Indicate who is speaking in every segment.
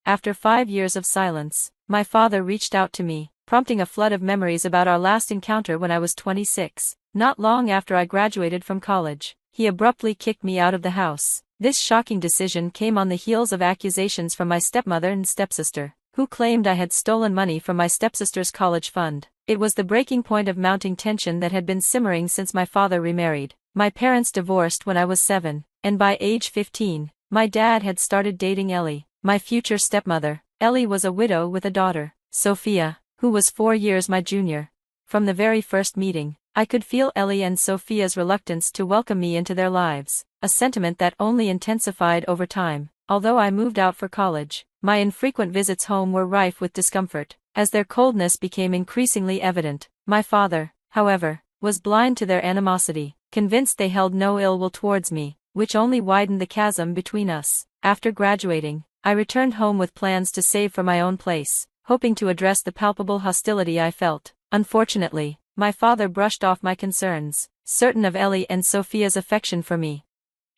Speaker 1: After 5 years of silence, my father reached out to me, prompting a flood of memories about our last encounter when I was 26. Not long after I graduated from college, he abruptly kicked me out of the house. This shocking decision came on the heels of accusations from my stepmother and stepsister, who claimed I had stolen money from my stepsister's college fund. It was the breaking point of mounting tension that had been simmering since my father remarried. My parents divorced when I was 7, and by age 15, my dad had started dating Ellie, my future stepmother. Ellie was a widow with a daughter, Sophia, who was 4 years my junior. From the very first meeting, I could feel Ellie and Sophia's reluctance to welcome me into their lives, a sentiment that only intensified over time. Although I moved out for college, my infrequent visits home were rife with discomfort, as their coldness became increasingly evident. My father, however, was blind to their animosity, convinced they held no ill will towards me, which only widened the chasm between us. After graduating, I returned home with plans to save for my own place, hoping to address the palpable hostility I felt. Unfortunately, my father brushed off my concerns, certain of Ellie and Sophia's affection for me.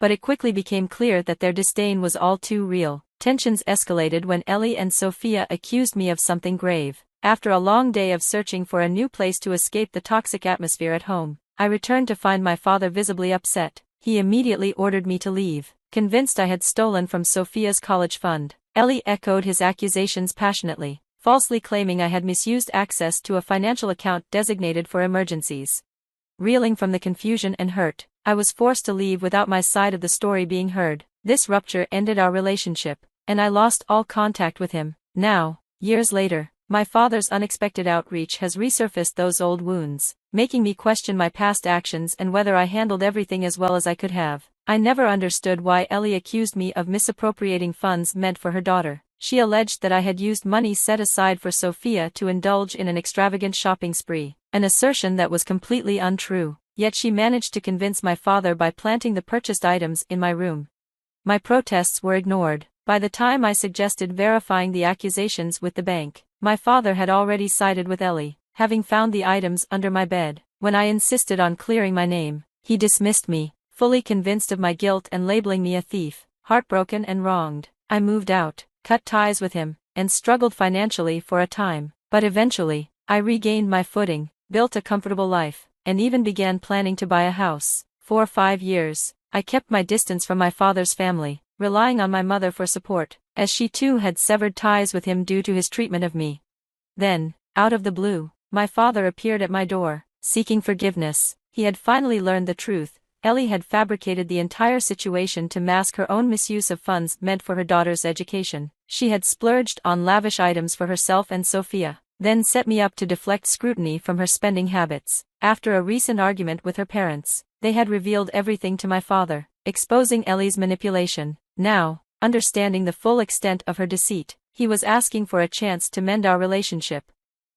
Speaker 1: But it quickly became clear that their disdain was all too real. Tensions escalated when Ellie and Sophia accused me of something grave. After a long day of searching for a new place to escape the toxic atmosphere at home, I returned to find my father visibly upset. He immediately ordered me to leave, convinced I had stolen from Sophia's college fund. Ellie echoed his accusations passionately, falsely claiming I had misused access to a financial account designated for emergencies. Reeling from the confusion and hurt, I was forced to leave without my side of the story being heard. This rupture ended our relationship, and I lost all contact with him. Now, years later, my father's unexpected outreach has resurfaced those old wounds, making me question my past actions and whether I handled everything as well as I could have. I never understood why Ellie accused me of misappropriating funds meant for her daughter. She alleged that I had used money set aside for Sophia to indulge in an extravagant shopping spree, an assertion that was completely untrue, yet she managed to convince my father by planting the purchased items in my room. My protests were ignored. By the time I suggested verifying the accusations with the bank, my father had already sided with Ellie, having found the items under my bed. When I insisted on clearing my name, he dismissed me, fully convinced of my guilt and labeling me a thief. Heartbroken and wronged, I moved out, cut ties with him, and struggled financially for a time. But eventually, I regained my footing, built a comfortable life, and even began planning to buy a house. For 5 years, I kept my distance from my father's family, relying on my mother for support, as she too had severed ties with him due to his treatment of me. Then, out of the blue, my father appeared at my door, seeking forgiveness. He had finally learned the truth. Ellie had fabricated the entire situation to mask her own misuse of funds meant for her daughter's education. She had splurged on lavish items for herself and Sophia, then set me up to deflect scrutiny from her spending habits. After a recent argument with her parents, they had revealed everything to my father, exposing Ellie's manipulation. Now, understanding the full extent of her deceit, he was asking for a chance to mend our relationship.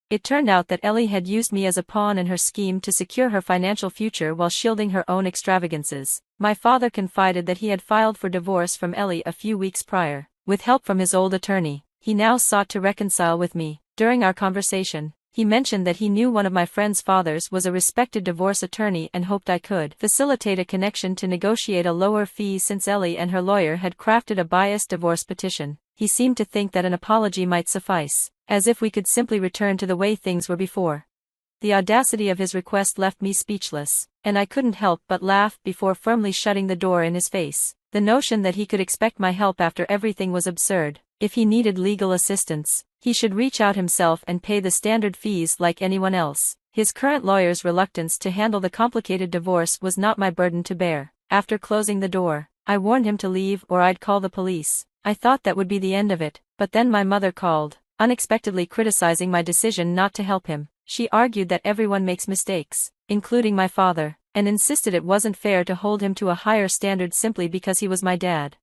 Speaker 1: It turned out that Ellie had used me as a pawn in her scheme to secure her financial future while shielding her own extravagances. My father confided that he had filed for divorce from Ellie a few weeks prior. With help from his old attorney, he now sought to reconcile with me. During our conversation, he mentioned that he knew one of my friend's fathers was a respected divorce attorney and hoped I could facilitate a connection to negotiate a lower fee since Ellie and her lawyer had crafted a biased divorce petition. He seemed to think that an apology might suffice, as if we could simply return to the way things were before. The audacity of his request left me speechless, and I couldn't help but laugh before firmly shutting the door in his face. The notion that he could expect my help after everything was absurd. If he needed legal assistance, he should reach out himself and pay the standard fees like anyone else. His current lawyer's reluctance to handle the complicated divorce was not my burden to bear. After closing the door, I warned him to leave or I'd call the police. I thought that would be the end of it, but then my mother called, unexpectedly criticizing my decision not to help him. She argued that everyone makes mistakes, including my father, and insisted it wasn't fair to hold him to a higher standard simply because he was my dad.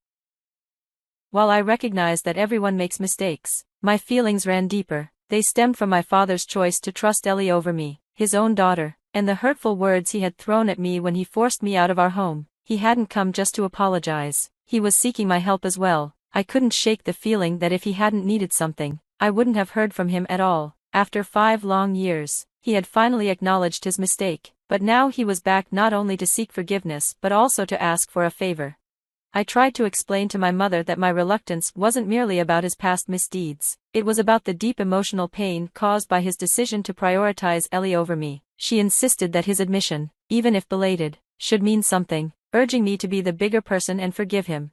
Speaker 1: While I recognized that everyone makes mistakes, my feelings ran deeper. They stemmed from my father's choice to trust Ellie over me, his own daughter, and the hurtful words he had thrown at me when he forced me out of our home. He hadn't come just to apologize. He was seeking my help as well. I couldn't shake the feeling that if he hadn't needed something, I wouldn't have heard from him at all. After 5 long years, he had finally acknowledged his mistake, but now he was back not only to seek forgiveness but also to ask for a favor. I tried to explain to my mother that my reluctance wasn't merely about his past misdeeds. It was about the deep emotional pain caused by his decision to prioritize Ellie over me. She insisted that his admission, even if belated, should mean something, urging me to be the bigger person and forgive him.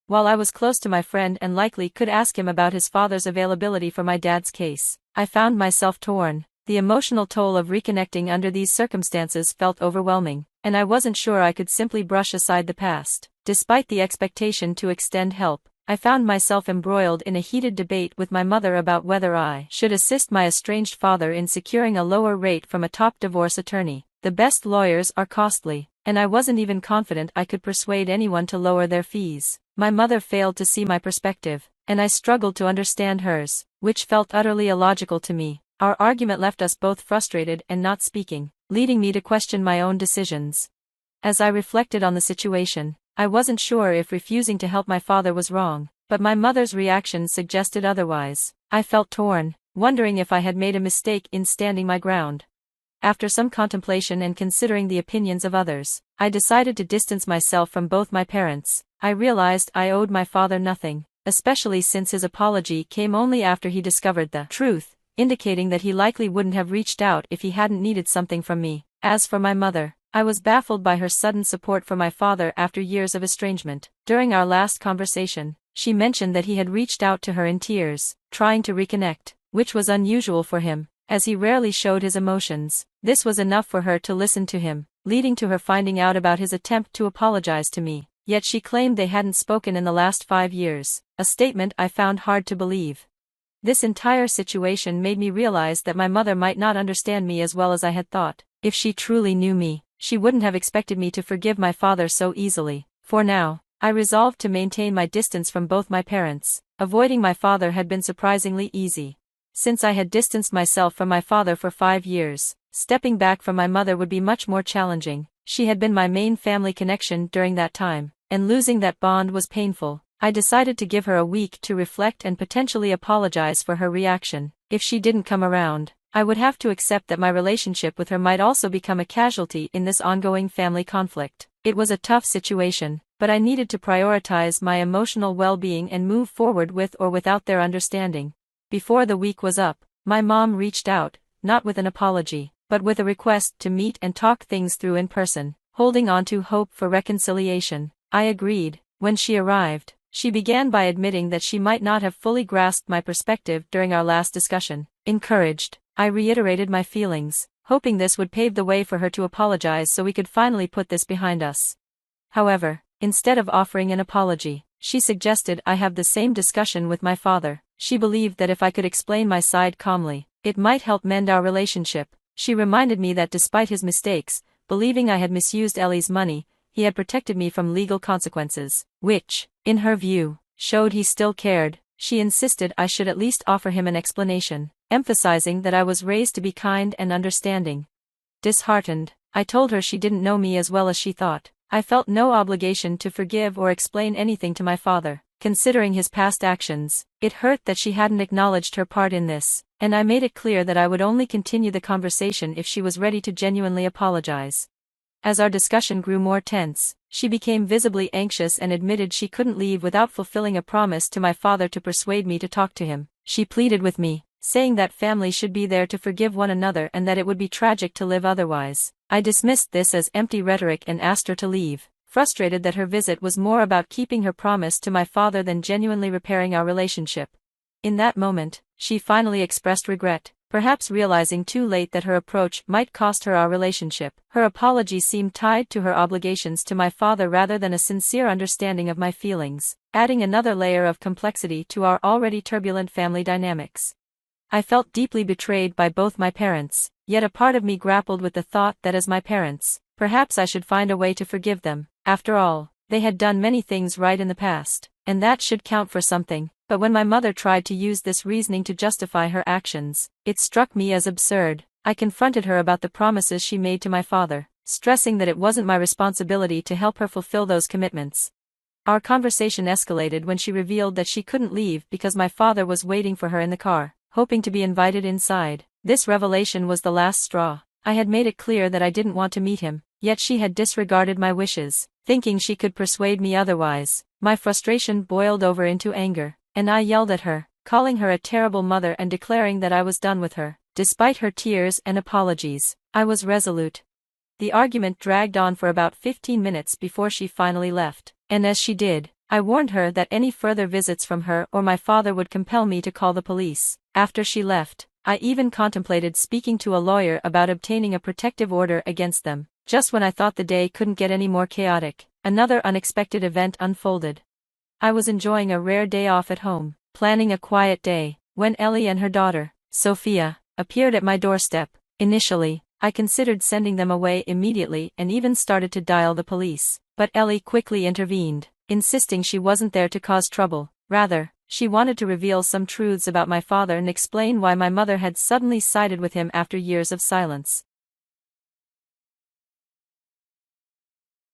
Speaker 1: While I was close to my friend and likely could ask him about his father's availability for my dad's case, I found myself torn. The emotional toll of reconnecting under these circumstances felt overwhelming, and I wasn't sure I could simply brush aside the past. Despite the expectation to extend help, I found myself embroiled in a heated debate with my mother about whether I should assist my estranged father in securing a lower rate from a top divorce attorney. The best lawyers are costly, and I wasn't even confident I could persuade anyone to lower their fees. My mother failed to see my perspective, and I struggled to understand hers, which felt utterly illogical to me. Our argument left us both frustrated and not speaking, leading me to question my own decisions. As I reflected on the situation, I wasn't sure if refusing to help my father was wrong, but my mother's reaction suggested otherwise. I felt torn, wondering if I had made a mistake in standing my ground. After some contemplation and considering the opinions of others, I decided to distance myself from both my parents. I realized I owed my father nothing, especially since his apology came only after he discovered the truth, indicating that he likely wouldn't have reached out if he hadn't needed something from me. As for my mother, I was baffled by her sudden support for my father after years of estrangement. During our last conversation, she mentioned that he had reached out to her in tears, trying to reconnect, which was unusual for him, as he rarely showed his emotions. This was enough for her to listen to him, leading to her finding out about his attempt to apologize to me. Yet she claimed they hadn't spoken in the last 5 years, a statement I found hard to believe. This entire situation made me realize that my mother might not understand me as well as I had thought. If she truly knew me, she wouldn't have expected me to forgive my father so easily. For now, I resolved to maintain my distance from both my parents. Avoiding my father had been surprisingly easy. Since I had distanced myself from my father for 5 years, stepping back from my mother would be much more challenging. She had been my main family connection during that time, and losing that bond was painful. I decided to give her a week to reflect and potentially apologize for her reaction. If she didn't come around, I would have to accept that my relationship with her might also become a casualty in this ongoing family conflict. It was a tough situation, but I needed to prioritize my emotional well-being and move forward with or without their understanding. Before the week was up, my mom reached out, not with an apology, but with a request to meet and talk things through in person, holding on to hope for reconciliation. I agreed. When she arrived, she began by admitting that she might not have fully grasped my perspective during our last discussion. Encouraged, I reiterated my feelings, hoping this would pave the way for her to apologize so we could finally put this behind us. However, instead of offering an apology, she suggested I have the same discussion with my father. She believed that if I could explain my side calmly, it might help mend our relationship. She reminded me that despite his mistakes, believing I had misused Ellie's money, he had protected me from legal consequences, which, in her view, showed he still cared. She insisted I should at least offer him an explanation, emphasizing that I was raised to be kind and understanding. Disheartened, I told her she didn't know me as well as she thought. I felt no obligation to forgive or explain anything to my father. Considering his past actions, it hurt that she hadn't acknowledged her part in this, and I made it clear that I would only continue the conversation if she was ready to genuinely apologize. As our discussion grew more tense, she became visibly anxious and admitted she couldn't leave without fulfilling a promise to my father to persuade me to talk to him. She pleaded with me, saying that family should be there to forgive one another and that it would be tragic to live otherwise. I dismissed this as empty rhetoric and asked her to leave, frustrated that her visit was more about keeping her promise to my father than genuinely repairing our relationship. In that moment, she finally expressed regret, perhaps realizing too late that her approach might cost her our relationship. Her apology seemed tied to her obligations to my father rather than a sincere understanding of my feelings, adding another layer of complexity to our already turbulent family dynamics. I felt deeply betrayed by both my parents, yet a part of me grappled with the thought that as my parents, perhaps I should find a way to forgive them. After all, they had done many things right in the past, and that should count for something. But when my mother tried to use this reasoning to justify her actions, it struck me as absurd. I confronted her about the promises she made to my father, stressing that it wasn't my responsibility to help her fulfill those commitments. Our conversation escalated when she revealed that she couldn't leave because my father was waiting for her in the car, hoping to be invited inside. This revelation was the last straw. I had made it clear that I didn't want to meet him, yet she had disregarded my wishes, thinking she could persuade me otherwise. My frustration boiled over into anger, and I yelled at her, calling her a terrible mother and declaring that I was done with her. Despite her tears and apologies, I was resolute. The argument dragged on for about 15 minutes before she finally left, and as she did, I warned her that any further visits from her or my father would compel me to call the police. After she left, I even contemplated speaking to a lawyer about obtaining a protective order against them. Just when I thought the day couldn't get any more chaotic, another unexpected event unfolded. I was enjoying a rare day off at home, planning a quiet day, when Ellie and her daughter, Sophia, appeared at my doorstep. Initially, I considered sending them away immediately and even started to dial the police, but Ellie quickly intervened, insisting she wasn't there to cause trouble. Rather, she wanted to reveal some truths about my father and explain why my mother had suddenly sided with him after years of silence.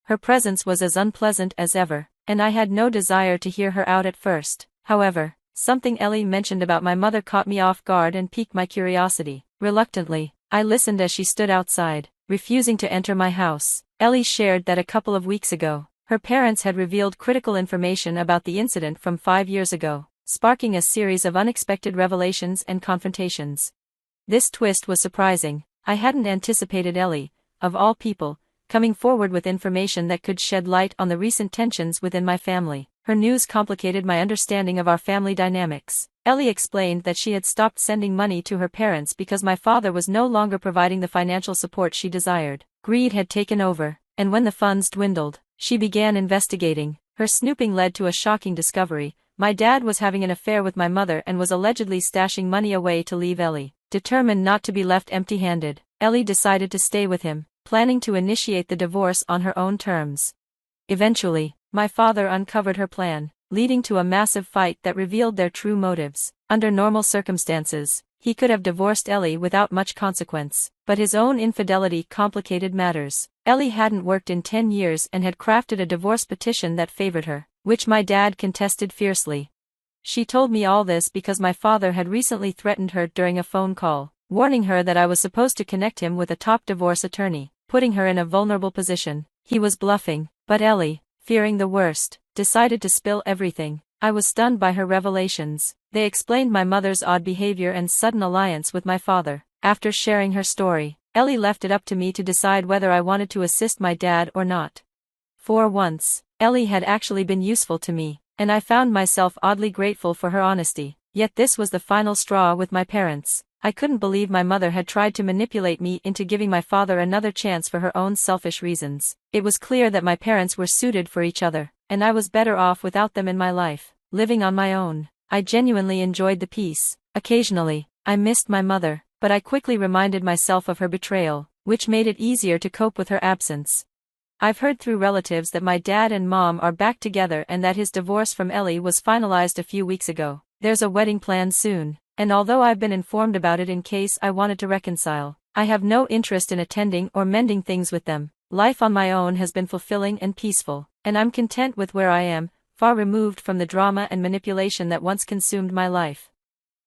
Speaker 1: Her presence was as unpleasant as ever, and I had no desire to hear her out at first. However, something Ellie mentioned about my mother caught me off guard and piqued my curiosity. Reluctantly, I listened as she stood outside, refusing to enter my house. Ellie shared that a couple of weeks ago, her parents had revealed critical information about the incident from 5 years ago, sparking a series of unexpected revelations and confrontations. This twist was surprising. I hadn't anticipated Ellie, of all people, coming forward with information that could shed light on the recent tensions within my family. Her news complicated my understanding of our family dynamics. Ellie explained that she had stopped sending money to her parents because my father was no longer providing the financial support she desired. Greed had taken over, and when the funds dwindled, she began investigating. Her snooping led to a shocking discovery. My dad was having an affair with my mother and was allegedly stashing money away to leave Ellie. Determined not to be left empty-handed, Ellie decided to stay with him, planning to initiate the divorce on her own terms. Eventually, my father uncovered her plan, leading to a massive fight that revealed their true motives. Under normal circumstances, he could have divorced Ellie without much consequence, but his own infidelity complicated matters. Ellie hadn't worked in 10 years and had crafted a divorce petition that favored her, which my dad contested fiercely. She told me all this because my father had recently threatened her during a phone call, warning her that I was supposed to connect him with a top divorce attorney, putting her in a vulnerable position. He was bluffing, but Ellie, fearing the worst, decided to spill everything. I was stunned by her revelations. They explained my mother's odd behavior and sudden alliance with my father. After sharing her story, Ellie left it up to me to decide whether I wanted to assist my dad or not. For once, Ellie had actually been useful to me, and I found myself oddly grateful for her honesty. Yet this was the final straw with my parents. I couldn't believe my mother had tried to manipulate me into giving my father another chance for her own selfish reasons. It was clear that my parents were suited for each other, and I was better off without them in my life. Living on my own, I genuinely enjoyed the peace. Occasionally, I missed my mother, but I quickly reminded myself of her betrayal, which made it easier to cope with her absence. I've heard through relatives that my dad and mom are back together and that his divorce from Ellie was finalized a few weeks ago. There's a wedding planned soon, and although I've been informed about it in case I wanted to reconcile, I have no interest in attending or mending things with them. Life on my own has been fulfilling and peaceful, and I'm content with where I am, far removed from the drama and manipulation that once consumed my life.